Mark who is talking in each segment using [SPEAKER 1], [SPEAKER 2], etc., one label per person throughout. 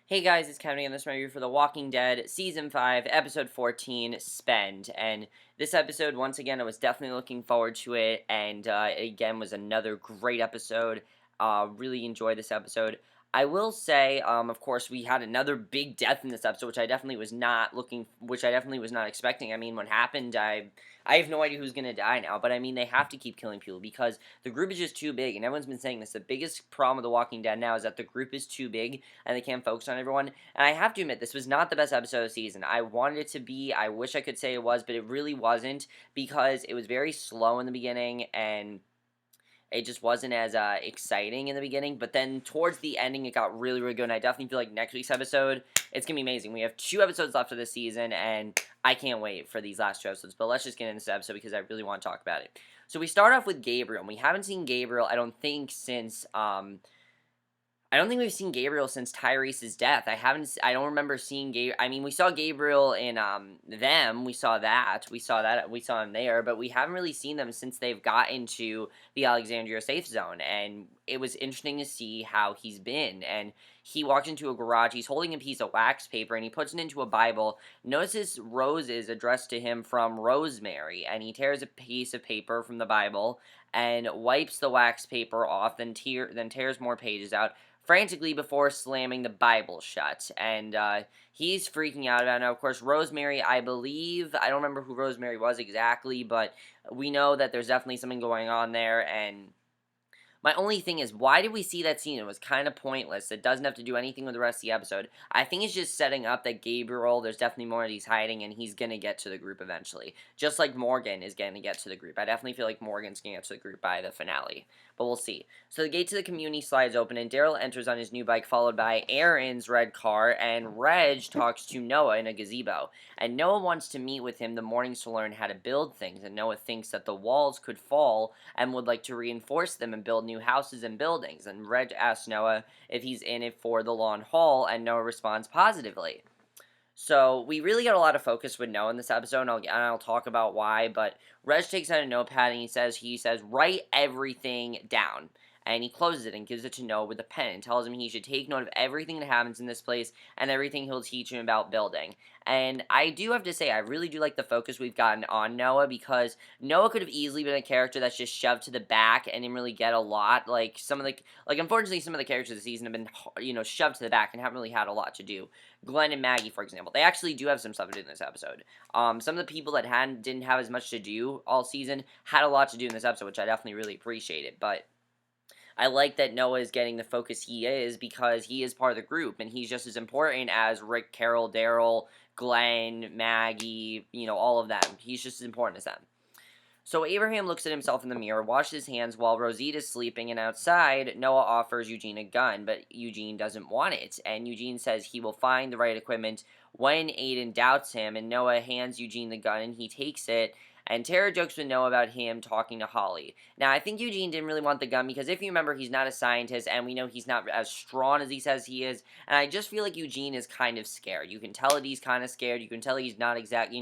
[SPEAKER 1] Hey guys, it's Kevin and this is my review for The Walking Dead Season 5, Episode 14, Spend. And this episode, once again, I was definitely looking forward to it, and again, was another great episode. Really enjoyed this episode. I will say, of course, we had another big death in this episode, which I definitely was not expecting. I mean, what happened, I have no idea who's gonna die now, but I mean, they have to keep killing people because the group is just too big, and everyone's been saying this. The biggest problem with The Walking Dead now is that the group is too big, and they can't focus on everyone. And I have to admit, this was not the best episode of the season. I wanted it to be. I wish I could say it was, but it really wasn't because it was very slow in the beginning and it just wasn't as exciting in the beginning. But then towards the ending, it got really, really good. And I definitely feel like next week's episode, it's going to be amazing. We have 2 episodes left of this season, and I can't wait for these last 2 episodes. But let's just get into this episode because I really want to talk about it. So we start off with Gabriel. And we haven't seen Gabriel, I don't think, since I don't think we've seen Gabriel since Tyrese's death. I don't remember seeing Gabriel. I mean, we saw Gabriel in them. We saw him there, but we haven't really seen them since they've got into the Alexandria safe zone. And it was interesting to see how he's been. And he walked into a garage. He's holding a piece of wax paper, and he puts it into a Bible. Notices roses addressed to him from Rosemary, and he tears a piece of paper from the Bible and wipes the wax paper off. Then tears more pages out frantically before slamming the Bible shut. And he's freaking out about it. Now, of course, Rosemary, I don't remember who Rosemary was exactly, but we know that there's definitely something going on there. And my only thing is, why did we see that scene? It was kind of pointless. It doesn't have to do anything with the rest of the episode. I think it's just setting up that Gabriel, there's definitely more that he's hiding, and he's going to get to the group eventually. Just like Morgan is going to get to the group. I definitely feel like Morgan's going to get to the group by the finale. But we'll see. So the gate to the community slides open, and Daryl enters on his new bike, followed by Aaron's red car, and Reg talks to Noah in a gazebo. And Noah wants to meet with him the mornings to learn how to build things, and Noah thinks that the walls could fall and would like to reinforce them and build new houses and buildings. And Reg asks Noah if he's in it for the long haul, and Noah responds positively. So we really got a lot of focus with Noah in this episode, and I'll talk about why. But Reg takes out a notepad and he says write everything down. And he closes it and gives it to Noah with a pen and tells him he should take note of everything that happens in this place and everything he'll teach him about building. And I do have to say, I really do like the focus we've gotten on Noah, because Noah could have easily been a character that's just shoved to the back and didn't really get a lot. Unfortunately, some of the characters this season have been, shoved to the back and haven't really had a lot to do. Glenn and Maggie, for example, they actually do have some stuff to do in this episode. Some of the people that didn't have as much to do all season had a lot to do in this episode, which I definitely really appreciated. But I like that Noah is getting the focus he is because he is part of the group, and he's just as important as Rick, Carol, Daryl, Glenn, Maggie, all of them. He's just as important as them. So Abraham looks at himself in the mirror, washes his hands while Rosita's sleeping, and outside, Noah offers Eugene a gun, but Eugene doesn't want it, and Eugene says he will find the right equipment when Aiden doubts him, and Noah hands Eugene the gun, and he takes it, and Tara jokes with Noah about him talking to Holly. Now, I think Eugene didn't really want the gun because if you remember, he's not a scientist, and we know he's not as strong as he says he is, and I just feel like Eugene is kind of scared. You can tell that he's kind of scared. You can tell he's not we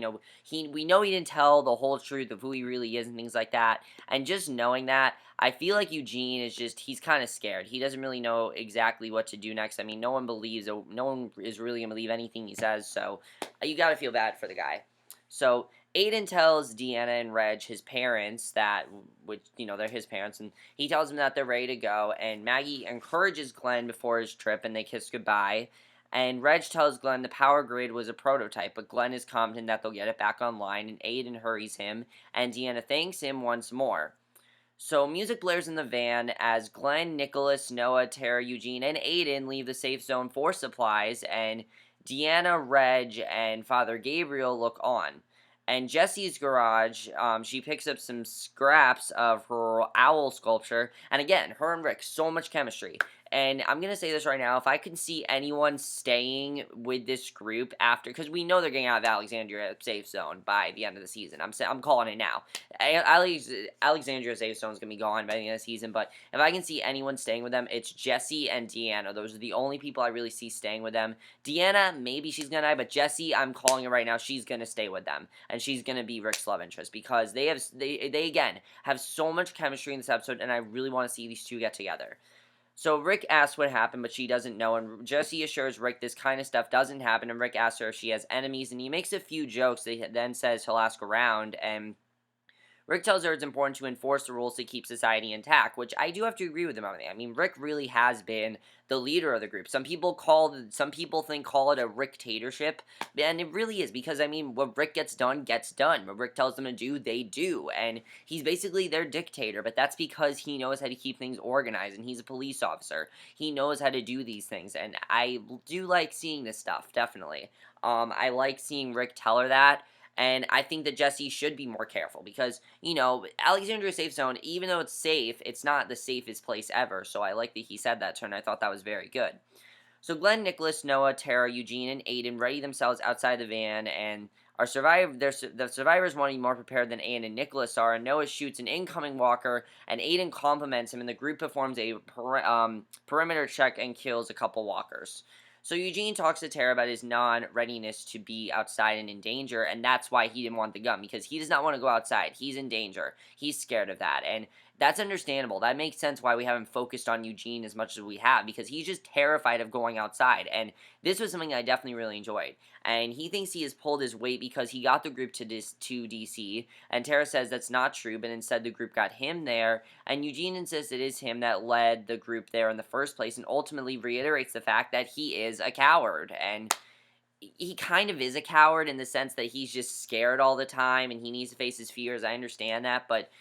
[SPEAKER 1] know he didn't tell the whole truth of who he really is and things like that, and just knowing that, I feel like Eugene he's kind of scared. He doesn't really know exactly what to do next. I mean, no one is really going to believe anything he says, so you got to feel bad for the guy. So Aiden tells Deanna and Reg, his parents, they're his parents, and he tells them that they're ready to go, and Maggie encourages Glenn before his trip, and they kiss goodbye, and Reg tells Glenn the power grid was a prototype, but Glenn is confident that they'll get it back online, and Aiden hurries him, and Deanna thanks him once more. So music blares in the van as Glenn, Nicholas, Noah, Tara, Eugene, and Aiden leave the safe zone for supplies, and Deanna, Reg, and Father Gabriel look on. And Jessie's garage, she picks up some scraps of her owl sculpture. And again, her and Rick, so much chemistry. And I'm going to say this right now, if I can see anyone staying with this group after, because we know they're getting out of Alexandria safe zone by the end of the season. I'm calling it now. Alexandria safe zone is going to be gone by the end of the season, but if I can see anyone staying with them, it's Jessie and Deanna. Those are the only people I really see staying with them. Deanna, maybe she's going to die, but Jessie, I'm calling it right now, she's going to stay with them. And she's going to be Rick's love interest, because they again, have so much chemistry in this episode, and I really want to see these two get together. So Rick asks what happened, but she doesn't know, and Jessie assures Rick this kind of stuff doesn't happen, and Rick asks her if she has enemies, and he makes a few jokes that he then says he'll ask around, and Rick tells her it's important to enforce the rules to keep society intact, which I do have to agree with him on that. I mean, Rick really has been the leader of the group. Some people call it a Ricktatorship, and it really is because I mean, what Rick gets done gets done. What Rick tells them to do, they do, and he's basically their dictator. But that's because he knows how to keep things organized, and he's a police officer. He knows how to do these things, and I do like seeing this stuff. Definitely, I like seeing Rick tell her that. And I think that Jessie should be more careful because, Alexandria Safe Zone, even though it's safe, it's not the safest place ever. So I like that he said that to her, and I thought that was very good. So Glenn, Nicholas, Noah, Tara, Eugene, and Aiden ready themselves outside the van, and the survivors want to be more prepared than Aiden and Nicholas are. And Noah shoots an incoming walker, and Aiden compliments him, and the group performs a perimeter check and kills a couple walkers. So Eugene talks to Tara about his non-readiness to be outside and in danger, and that's why he didn't want the gun, because he does not want to go outside. He's in danger. He's scared of that, and that's understandable. That makes sense why we haven't focused on Eugene as much as we have, because he's just terrified of going outside, and this was something I definitely really enjoyed. And he thinks he has pulled his weight because he got the group to DC, and Tara says that's not true, but instead the group got him there, and Eugene insists it is him that led the group there in the first place, and ultimately reiterates the fact that he is a coward, and he kind of is a coward in the sense that he's just scared all the time, and he needs to face his fears. I understand that, but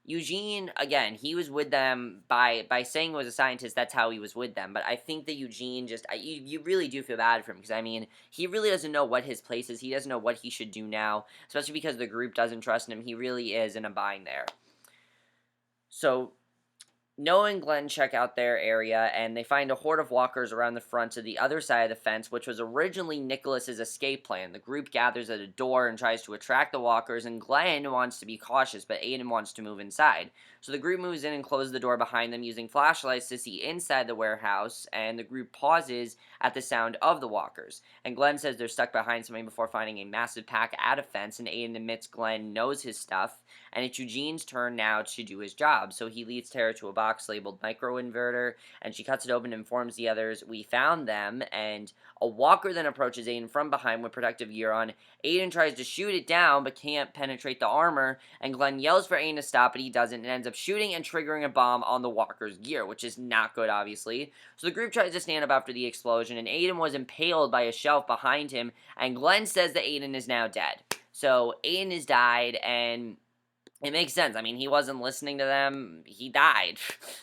[SPEAKER 1] Eugene, again, he was with them by saying he was a scientist. That's how he was with them. But I think that Eugene you really do feel bad for him because, I mean, he really doesn't know what his place is. He doesn't know what he should do now, especially because the group doesn't trust him. He really is in a bind there. So Noah and Glenn check out their area, and they find a horde of walkers around the front of the other side of the fence, which was originally Nicholas's escape plan. The group gathers at a door and tries to attract the walkers, and Glenn wants to be cautious, but Aiden wants to move inside. So the group moves in and closes the door behind them using flashlights to see inside the warehouse, and the group pauses at the sound of the walkers. And Glenn says they're stuck behind something before finding a massive pack at a fence, and Aiden admits Glenn knows his stuff, and it's Eugene's turn now to do his job. So he leads Tara to a box labeled microinverter, and she cuts it open and informs the others we found them, and a walker then approaches Aiden from behind with protective gear on. Aiden tries to shoot it down, but can't penetrate the armor, and Glenn yells for Aiden to stop, but he doesn't, and ends up shooting and triggering a bomb on the walker's gear, which is not good, obviously. So the group tries to stand up after the explosion, and Aiden was impaled by a shelf behind him, and Glenn says that Aiden is now dead. So Aiden has died, and it makes sense. I mean, he wasn't listening to them. He died.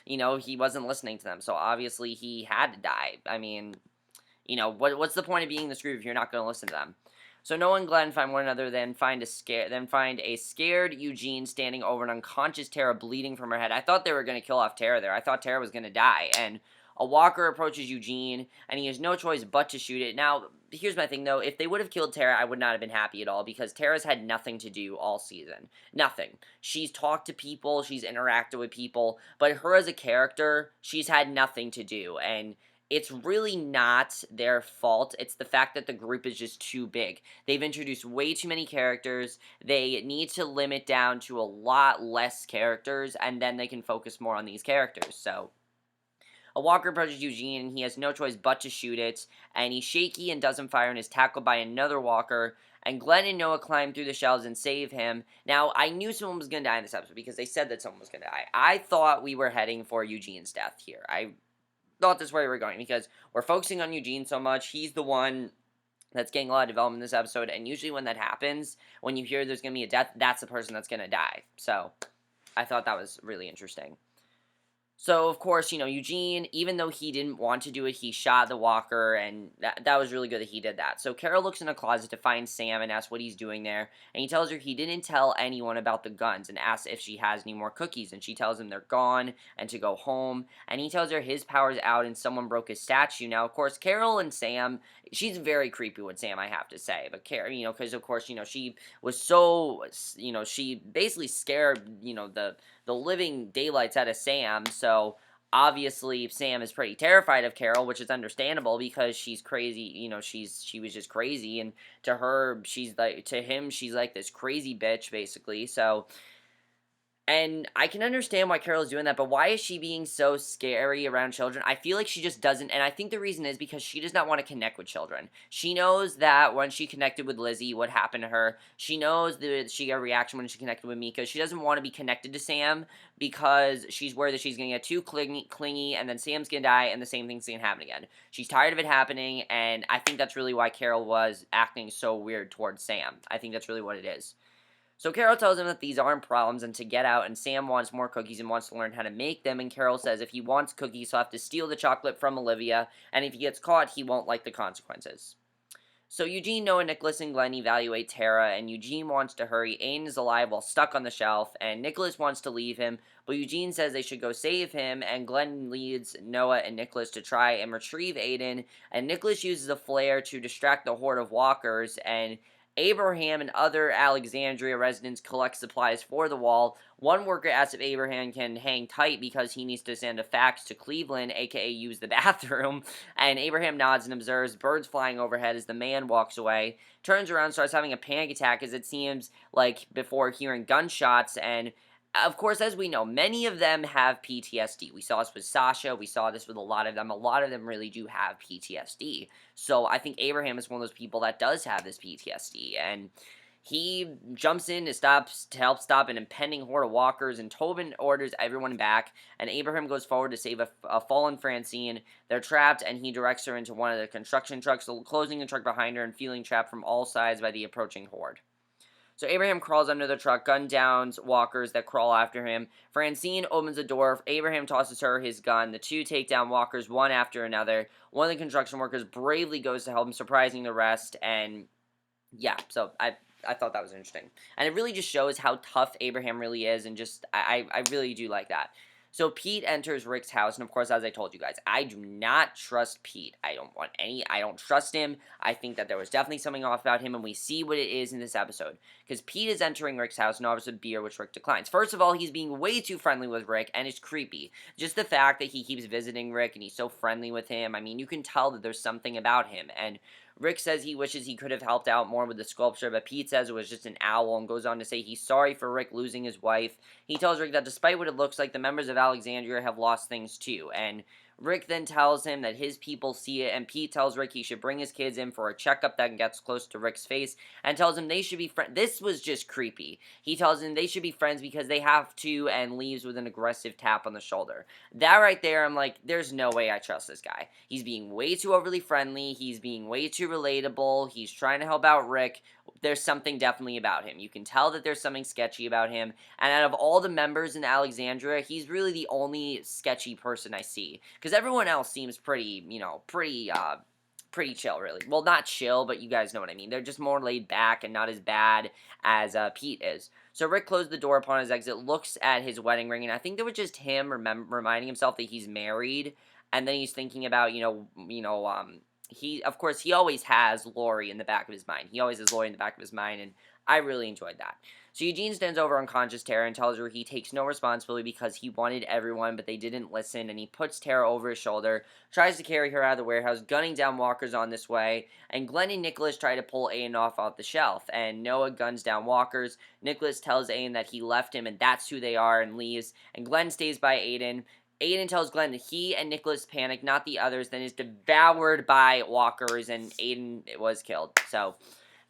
[SPEAKER 1] He wasn't listening to them. So obviously he had to die. I mean, what's the point of being in this group if you're not going to listen to them? So Noah and Glenn find one another, then find a scared Eugene standing over an unconscious Tara bleeding from her head. I thought they were going to kill off Tara there. I thought Tara was going to die. And a walker approaches Eugene, and he has no choice but to shoot it. Now, here's my thing, though. If they would have killed Tara, I would not have been happy at all, because Tara's had nothing to do all season. Nothing. She's talked to people, she's interacted with people, but her as a character, she's had nothing to do, and it's really not their fault. It's the fact that the group is just too big. They've introduced way too many characters. They need to limit down to a lot less characters, and then they can focus more on these characters, so a walker approaches Eugene, and he has no choice but to shoot it, and he's shaky and doesn't fire and is tackled by another walker, and Glenn and Noah climb through the shelves and save him. Now, I knew someone was going to die in this episode, because they said that someone was going to die. I thought we were heading for Eugene's death here. I thought this is where we were going, because we're focusing on Eugene so much. He's the one that's getting a lot of development in this episode, and usually when that happens, when you hear there's going to be a death, that's the person that's going to die. So, I thought that was really interesting. So, of course, Eugene, even though he didn't want to do it, he shot the walker, and that was really good that he did that. So, Carol looks in a closet to find Sam and asks what he's doing there, and he tells her he didn't tell anyone about the guns, and asks if she has any more cookies, and she tells him they're gone, and to go home, and he tells her his power's out, and someone broke his statue. Now, of course, Carol and Sam, she's very creepy with Sam, I have to say, but Carol, because, of course, she was so, she basically scared, the living daylights out of Sam, so obviously Sam is pretty terrified of Carol, which is understandable because she's crazy, she was just crazy, and to him, she's like this crazy bitch, basically, so And I can understand why Carol's doing that, but why is she being so scary around children? I feel like she just doesn't, and I think the reason is because she does not want to connect with children. She knows that when she connected with Lizzie, what happened to her. She knows that she got a reaction when she connected with Mika. She doesn't want to be connected to Sam because she's worried that she's going to get too clingy, and then Sam's going to die, and the same thing's going to happen again. She's tired of it happening, and I think that's really why Carol was acting so weird towards Sam. I think that's really what it is. So Carol tells him that these aren't problems and to get out, and Sam wants more cookies and wants to learn how to make them, and Carol says if he wants cookies, he'll have to steal the chocolate from Olivia, and if he gets caught, he won't like the consequences. So Eugene, Noah, Nicholas, and Glenn evaluate Tara, and Eugene wants to hurry. Aiden is alive while stuck on the shelf, and Nicholas wants to leave him, but Eugene says they should go save him, and Glenn leads Noah and Nicholas to try and retrieve Aiden, and Nicholas uses a flare to distract the horde of walkers, and Abraham and other Alexandria residents collect supplies for the wall. One worker asks if Abraham can hang tight because he needs to send a fax to Cleveland, aka use the bathroom. And Abraham nods and observes birds flying overhead as the man walks away. Turns around, starts having a panic attack as it seems like before hearing gunshots. And of course, as we know, many of them have PTSD. We saw this with Sasha. We saw this with a lot of them. A lot of them really do have PTSD. So I think Abraham is one of those people that does have this PTSD. And he jumps in to help stop an impending horde of walkers. And Tobin orders everyone back. And Abraham goes forward to save a fallen Francine. They're trapped, and he directs her into one of the construction trucks, closing the truck behind her and feeling trapped from all sides by the approaching horde. So Abraham crawls under the truck, gun downs walkers that crawl after him. Francine opens the door. Abraham tosses her his gun. The two take down walkers one after another. One of the construction workers bravely goes to help him, surprising the rest. And yeah, so I thought that was interesting. And it really just shows how tough Abraham really is, and just I really do like that. So Pete enters Rick's house, and of course, as I told you guys, I do not trust Pete. I don't trust him. I think that there was definitely something off about him, and we see what it is in this episode. Because Pete is entering Rick's house and offers a beer, which Rick declines. First of all, he's being way too friendly with Rick, and it's creepy. Just the fact that he keeps visiting Rick, and he's so friendly with him, I mean, you can tell that there's something about him, and Rick says he wishes he could have helped out more with the sculpture, but Pete says it was just an owl and goes on to say he's sorry for Rick losing his wife. He tells Rick that despite what it looks like, the members of Alexandria have lost things too, and Rick then tells him that his people see it, and Pete tells Rick he should bring his kids in for a checkup that gets close to Rick's face, and tells him they should be friends. This was just creepy. He tells him they should be friends because they have to, and leaves with an aggressive tap on the shoulder. That right there, I'm like, there's no way I trust this guy. He's being way too overly friendly. He's being way too relatable. He's trying to help out Rick. There's something definitely about him. You can tell that there's something sketchy about him. And out of all the members in Alexandria, he's really the only sketchy person I see. Because everyone else seems pretty chill, really. Well, not chill, but you guys know what I mean. They're just more laid back and not as bad as Pete is. So Rick closed the door upon his exit, looks at his wedding ring, and I think that was just him reminding himself that he's married. And then he's thinking about, he always has Lori in the back of his mind. He always has Lori in the back of his mind, and I really enjoyed that. So Eugene stands over unconscious Tara and tells her he takes no responsibility because he wanted everyone, but they didn't listen, and he puts Tara over his shoulder, tries to carry her out of the warehouse, gunning down walkers on this way, and Glenn and Nicholas try to pull Aiden off the shelf, and Noah guns down walkers. Nicholas tells Aiden that he left him, and that's who they are, and leaves, and Glenn stays by Aiden. Aiden tells Glenn that he and Nicholas panic, not the others, then is devoured by walkers, and Aiden was killed. So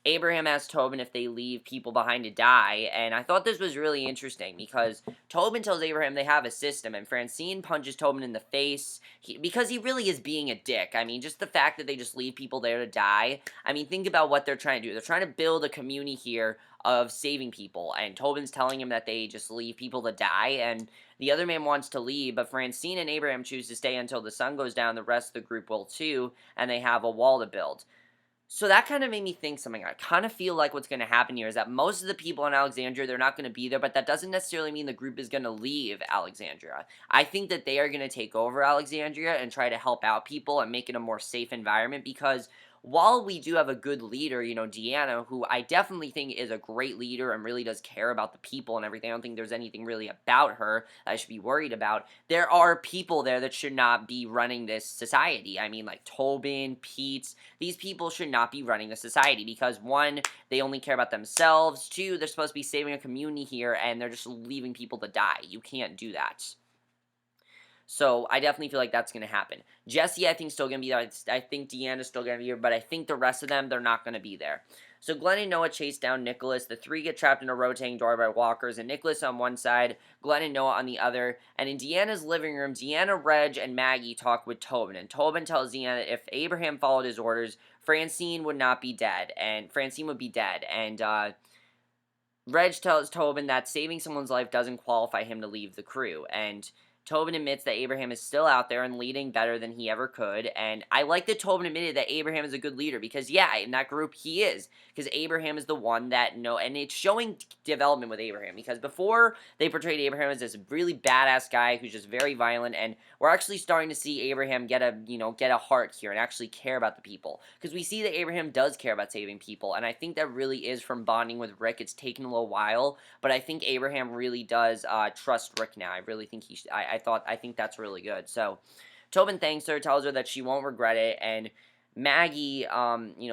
[SPEAKER 1] Abraham asks Tobin if they leave people behind to die, and I thought this was really interesting because Tobin tells Abraham they have a system, and Francine punches Tobin in the face because he really is being a dick. I mean, just the fact that they just leave people there to die. I mean, think about what they're trying to do. They're trying to build a community here of saving people, and Tobin's telling him that they just leave people to die, and the other man wants to leave, but Francine and Abraham choose to stay until the sun goes down. The rest of the group will too, and they have a wall to build. So that kind of made me think something. I kind of feel like what's going to happen here is that most of the people in Alexandria, they're not going to be there, but that doesn't necessarily mean the group is going to leave Alexandria. I think that they are going to take over Alexandria and try to help out people and make it a more safe environment because while we do have a good leader, Deanna, who I definitely think is a great leader and really does care about the people and everything, I don't think there's anything really about her that I should be worried about. There are people there that should not be running this society. I mean, like Tobin, Pete, these people should not be running the society because, one, they only care about themselves. Two, they're supposed to be saving a community here, and they're just leaving people to die. You can't do that. So I definitely feel like that's going to happen. Jessie, I think, still going to be there. I think Deanna's still going to be here, but I think the rest of them, they're not going to be there. So Glenn and Noah chase down Nicholas. The three get trapped in a rotating door by walkers, and Nicholas on one side, Glenn and Noah on the other. And in Deanna's living room, Deanna, Reg, and Maggie talk with Tobin. And Tobin tells Deanna if Abraham followed his orders, Francine would not be dead. And Francine would be dead. And Reg tells Tobin that saving someone's life doesn't qualify him to leave the crew. And Tobin admits that Abraham is still out there and leading better than he ever could, and I like that Tobin admitted that Abraham is a good leader, because yeah, in that group he is, because Abraham is the one that and it's showing development with Abraham, because before they portrayed Abraham as this really badass guy who's just very violent, and we're actually starting to see Abraham get a heart here and actually care about the people, because we see that Abraham does care about saving people, and I think that really is from bonding with Rick. It's taken a little while, but I think Abraham really does trust Rick now. I really think I think that's really good. So Tobin thanks her, tells her that she won't regret it, and Maggie,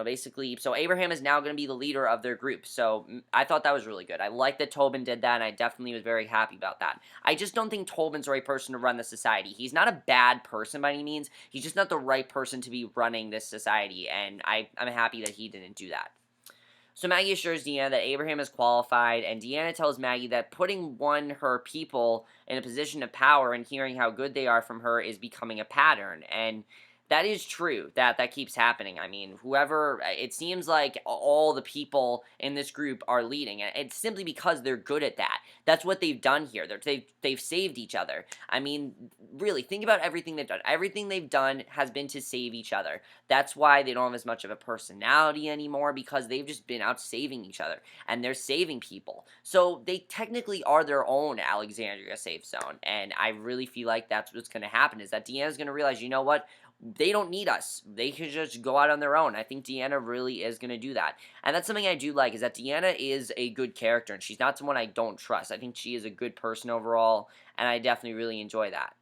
[SPEAKER 1] basically, so Abraham is now going to be the leader of their group. So I thought that was really good. I like that Tobin did that, and I definitely was very happy about that. I just don't think Tobin's the right person to run the society. He's not a bad person by any means. He's just not the right person to be running this society, and I'm happy that he didn't do that. So Maggie assures Deanna that Abraham is qualified, and Deanna tells Maggie that putting her people in a position of power and hearing how good they are from her is becoming a pattern, and that is true. That keeps happening. I mean, it seems like all the people in this group are leading, and it's simply because they're good at that. That's what they've done here. They've saved each other. I mean, really, think about everything they've done. Everything they've done has been to save each other. That's why they don't have as much of a personality anymore, because they've just been out saving each other, and they're saving people. So they technically are their own Alexandria safe zone, and I really feel like that's what's going to happen, is that Deanna's going to realize, you know what? They don't need us. They can just go out on their own. I think Deanna really is going to do that. And that's something I do like, is that Deanna is a good character, and she's not someone I don't trust. I think she is a good person overall, and I definitely really enjoy that.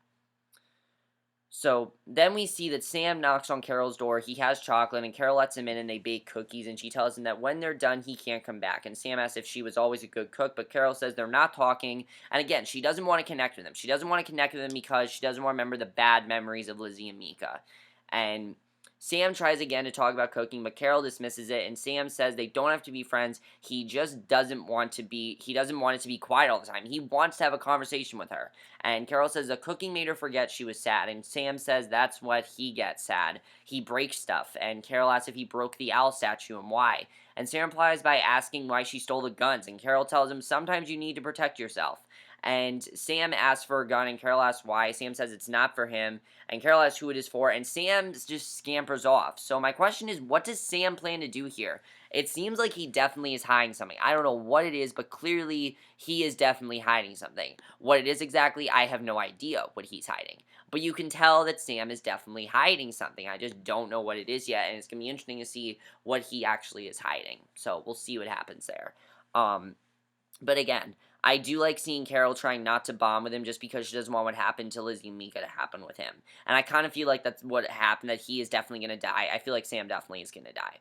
[SPEAKER 1] So then we see that Sam knocks on Carol's door. He has chocolate, and Carol lets him in, and they bake cookies, and she tells him that when they're done, he can't come back. And Sam asks if she was always a good cook, but Carol says they're not talking. And again, she doesn't want to connect with him. She doesn't want to connect with him because she doesn't want to remember the bad memories of Lizzie and Mika. And Sam tries again to talk about cooking, but Carol dismisses it, and Sam says they don't have to be friends. He just doesn't want it to be quiet all the time. He wants to have a conversation with her. And Carol says the cooking made her forget she was sad, and Sam says that's what he gets sad. He breaks stuff, and Carol asks if he broke the owl statue and why. And Sam replies by asking why she stole the guns, and Carol tells him sometimes you need to protect yourself. And Sam asks for a gun, and Carol asks why. Sam says it's not for him, and Carol asks who it is for, and Sam just scampers off. So my question is, what does Sam plan to do here? It seems like he definitely is hiding something. I don't know what it is, but clearly he is definitely hiding something. What it is exactly, I have no idea what he's hiding. But you can tell that Sam is definitely hiding something. I just don't know what it is yet, and it's going to be interesting to see what he actually is hiding. So we'll see what happens there. But again, I do like seeing Carol trying not to bond with him just because she doesn't want what happened to Lizzie and Mika to happen with him. And I kind of feel like that's what happened, that he is definitely going to die. I feel like Sam definitely is going to die.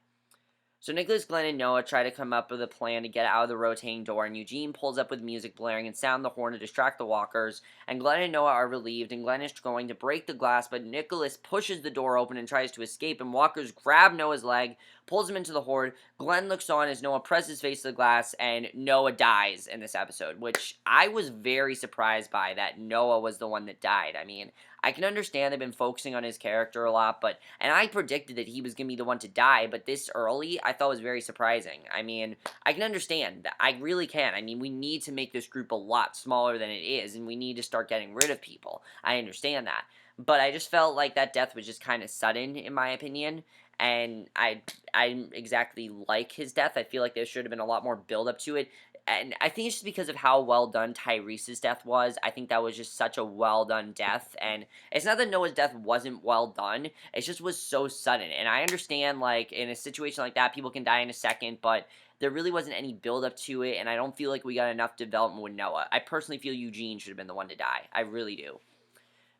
[SPEAKER 1] So Nicholas, Glenn, and Noah try to come up with a plan to get out of the rotating door, and Eugene pulls up with music blaring and sound the horn to distract the walkers, and Glenn and Noah are relieved, and Glenn is going to break the glass, but Nicholas pushes the door open and tries to escape, and walkers grab Noah's leg, pulls him into the horde. Glenn looks on as Noah presses his face to the glass, and Noah dies in this episode, which I was very surprised by, that Noah was the one that died. I mean, I can understand they've been focusing on his character a lot, and I predicted that he was going to be the one to die, but this early, I thought was very surprising. I mean, I can understand. I really can. I mean, we need to make this group a lot smaller than it is, and we need to start getting rid of people. I understand that. But I just felt like that death was just kind of sudden, in my opinion, and I didn't exactly like his death. I feel like there should have been a lot more build up to it. and I think it's just because of how well done Tyrese's death was. I think that was just such a well done death, and it's not that Noah's death wasn't well done, it just was so sudden, and I understand, like, in a situation like that, people can die in a second, but there really wasn't any build up to it, and I don't feel like we got enough development with Noah. I personally feel Eugene should have been the one to die. I really do.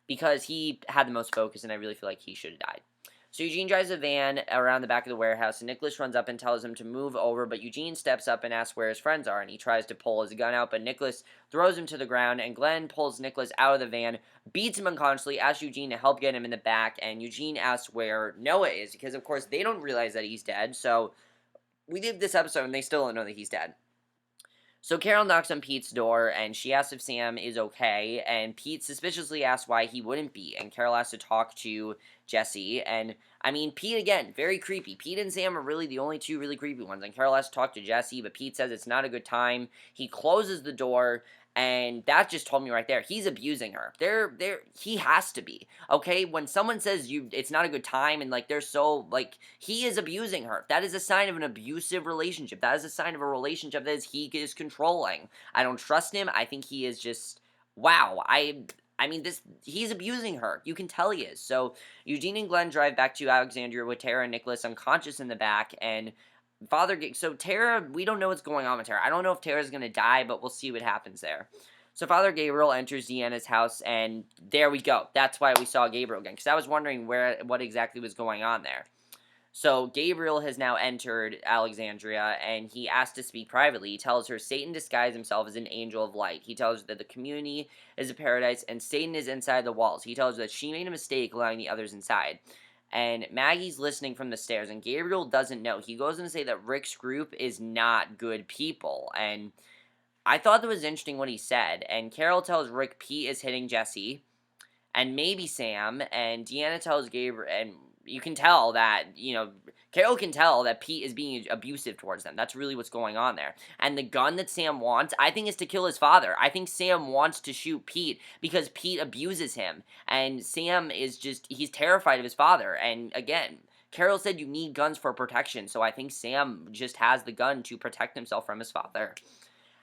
[SPEAKER 1] Because he had the most focus, and I really feel like he should have died. So Eugene drives a van around the back of the warehouse, and Nicholas runs up and tells him to move over, but Eugene steps up and asks where his friends are, and he tries to pull his gun out, but Nicholas throws him to the ground, and Glenn pulls Nicholas out of the van, beats him unconsciously, asks Eugene to help get him in the back, and Eugene asks where Noah is, because of course they don't realize that he's dead, so we did this episode, and they still don't know that he's dead. So Carol knocks on Pete's door, and she asks if Sam is okay, and Pete suspiciously asks why he wouldn't be, and Carol has to talk to Jessie, and, I mean, Pete, again, very creepy. Pete and Sam are really the only two really creepy ones, and Carol has to talk to Jessie, but Pete says it's not a good time. He closes the door, and that just told me right there, he's abusing her. He has to be, okay? When someone says it's not a good time, and, like, they're so, like, he is abusing her. That is a sign of an abusive relationship. That is a sign of a relationship that he is controlling. I don't trust him. I think he is just, wow, I mean, he's abusing her. You can tell he is. So, Eugene and Glenn drive back to Alexandria with Tara and Nicholas unconscious in the back, and so Tara, we don't know what's going on with Tara. I don't know if Tara's going to die, but we'll see what happens there. So Father Gabriel enters Deanna's house, and there we go. That's why we saw Gabriel again, because I was wondering what exactly was going on there. So Gabriel has now entered Alexandria, and he asks to speak privately. He tells her Satan disguised himself as an angel of light. He tells her that the community is a paradise, and Satan is inside the walls. He tells her that she made a mistake allowing the others inside. And Maggie's listening from the stairs, and Gabriel doesn't know. He goes on to say that Rick's group is not good people, and I thought that was interesting what he said. And Carol tells Rick Pete is hitting Jessie, and maybe Sam, and Deanna tells Gabriel, and you can tell that, Carol can tell that Pete is being abusive towards them. That's really what's going on there. And the gun that Sam wants, I think, is to kill his father. I think Sam wants to shoot Pete because Pete abuses him. And Sam is he's terrified of his father. And again, Carol said you need guns for protection, so I think Sam just has the gun to protect himself from his father.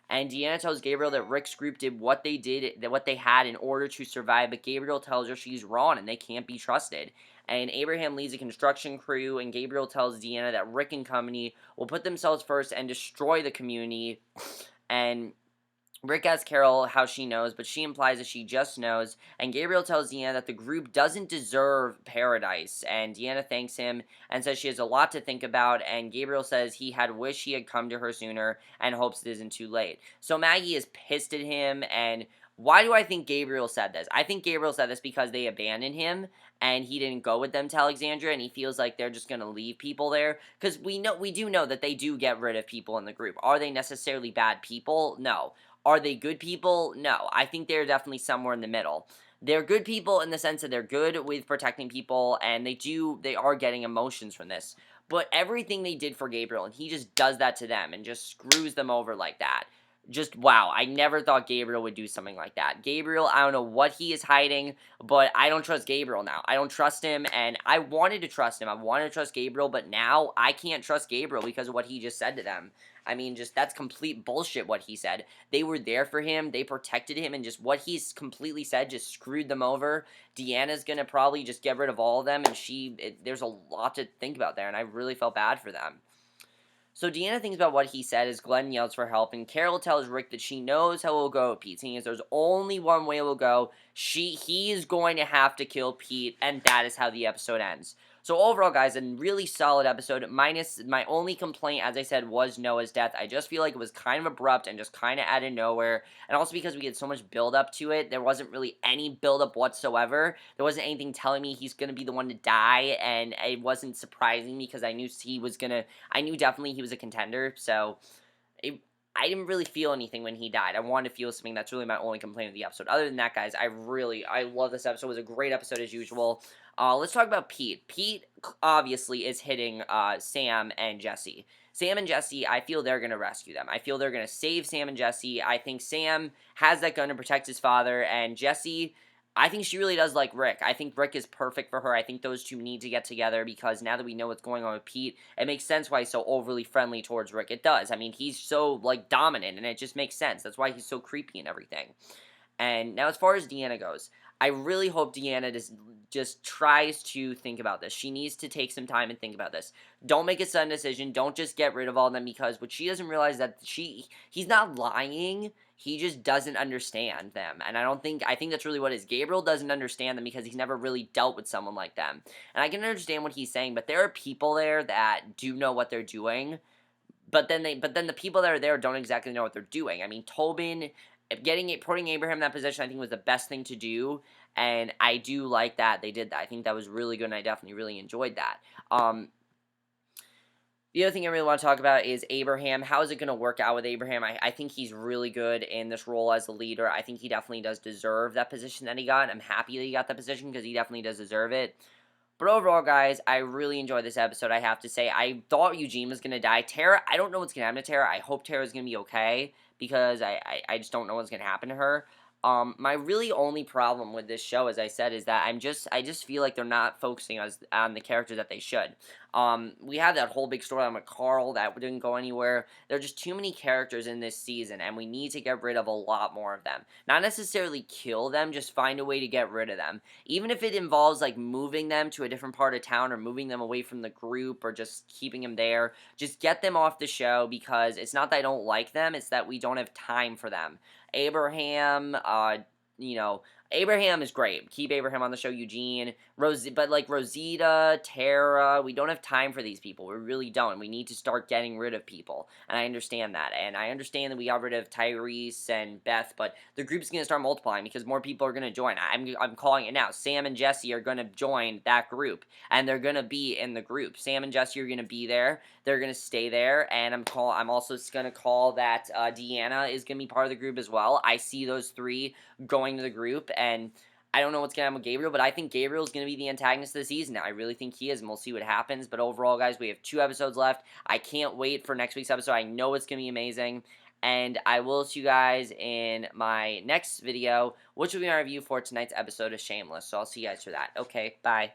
[SPEAKER 1] And Deanna tells Gabriel that Rick's group did what they had in order to survive, but Gabriel tells her she's wrong and they can't be trusted. And Abraham leads a construction crew, and Gabriel tells Deanna that Rick and company will put themselves first and destroy the community. And Rick asks Carol how she knows, but she implies that she just knows, and Gabriel tells Deanna that the group doesn't deserve paradise, and Deanna thanks him and says she has a lot to think about, and Gabriel says he had wished he had come to her sooner and hopes it isn't too late. So Maggie is pissed at him, and why do I think Gabriel said this? I think Gabriel said this because they abandoned him, and he didn't go with them to Alexandria, and he feels like they're just going to leave people there, because we do know that they do get rid of people in the group. Are they necessarily bad people? No. Are they good people? No. I think they're definitely somewhere in the middle. They're good people in the sense that they're good with protecting people, and they are getting emotions from this. But everything they did for Gabriel, and he just does that to them, and just screws them over like that. Just, wow, I never thought Gabriel would do something like that. Gabriel, I don't know what he is hiding, but I don't trust Gabriel now. I don't trust him, and I wanted to trust him. I wanted to trust Gabriel, but now I can't trust Gabriel because of what he just said to them. I mean, that's complete bullshit what he said. They were there for him, they protected him, and just what he's completely said just screwed them over. Deanna's gonna probably just get rid of all of them, and there's a lot to think about there, and I really felt bad for them. So Deanna thinks about what he said as Glenn yells for help, and Carol tells Rick that she knows how it will go with Pete, saying there's only one way it will go. He is going to have to kill Pete, and that is how the episode ends. So overall, guys, a really solid episode, minus my only complaint, as I said, was Noah's death. I just feel like it was kind of abrupt and just kind of out of nowhere, and also because we had so much build-up to it, there wasn't really any build-up whatsoever. There wasn't anything telling me he's going to be the one to die, and it wasn't surprising me because I knew definitely he was a contender, so I didn't really feel anything when he died. I wanted to feel something. That's really my only complaint of the episode. Other than that, guys, I love this episode. It was a great episode as usual. Let's talk about Pete. Pete obviously is hitting Sam and Jessie. Sam and Jessie, I feel they're going to rescue them. I feel they're going to save Sam and Jessie. I think Sam has that gun to protect his father, and Jessie, I think she really does like Rick. I think Rick is perfect for her. I think those two need to get together because now that we know what's going on with Pete, it makes sense why he's so overly friendly towards Rick. It does. I mean, he's so, like, dominant, and it just makes sense. That's why he's so creepy and everything. And now as far as Deanna goes, I really hope Deanna just tries to think about this. She needs to take some time and think about this. Don't make a sudden decision. Don't just get rid of all of them, because what she doesn't realize that he's not lying. He just doesn't understand them. And I think that's really what it is. Gabriel doesn't understand them because he's never really dealt with someone like them. And I can understand what he's saying, but there are people there that do know what they're doing. But then the people that are there don't exactly know what they're doing. I mean, Tobin putting Abraham in that position, I think, was the best thing to do, and I do like that they did that. I think that was really good, and I definitely really enjoyed that. The other thing I really want to talk about is Abraham. How is it going to work out with Abraham? I think he's really good in this role as the leader. I think he definitely does deserve that position that he got. I'm happy that he got that position because he definitely does deserve it. But overall, guys, I really enjoyed this episode, I have to say. I thought Eugene was going to die. Tara, I don't know what's going to happen to Tara. I hope Tara's going to be okay, because I just don't know what's going to happen to her. My really only problem with this show, as I said, is that I just feel like they're not focusing on the characters that they should. We had that whole big storyline with Carl that didn't go anywhere. There are just too many characters in this season, and we need to get rid of a lot more of them. Not necessarily kill them, just find a way to get rid of them. Even if it involves, like, moving them to a different part of town, or moving them away from the group, or just keeping them there. Just get them off the show, because it's not that I don't like them, it's that we don't have time for them. Abraham, Abraham is great. Keep Abraham on the show. Eugene, but like Rosita, Tara, we don't have time for these people. We really don't. We need to start getting rid of people, and I understand that. And I understand that we got rid of Tyrese and Beth, but the group's going to start multiplying because more people are going to join. I'm calling it now. Sam and Jessie are going to join that group, and they're going to be in the group. Sam and Jessie are going to be there. They're going to stay there, and I'm also going to call that Deanna is going to be part of the group as well. I see those three going to the group, and I don't know what's going to happen with Gabriel, but I think Gabriel's going to be the antagonist of the season now. I really think he is, and we'll see what happens. But overall, guys, we have 2 episodes left. I can't wait for next week's episode. I know it's going to be amazing. And I will see you guys in my next video, which will be my review for tonight's episode of Shameless. So I'll see you guys for that. Okay, bye.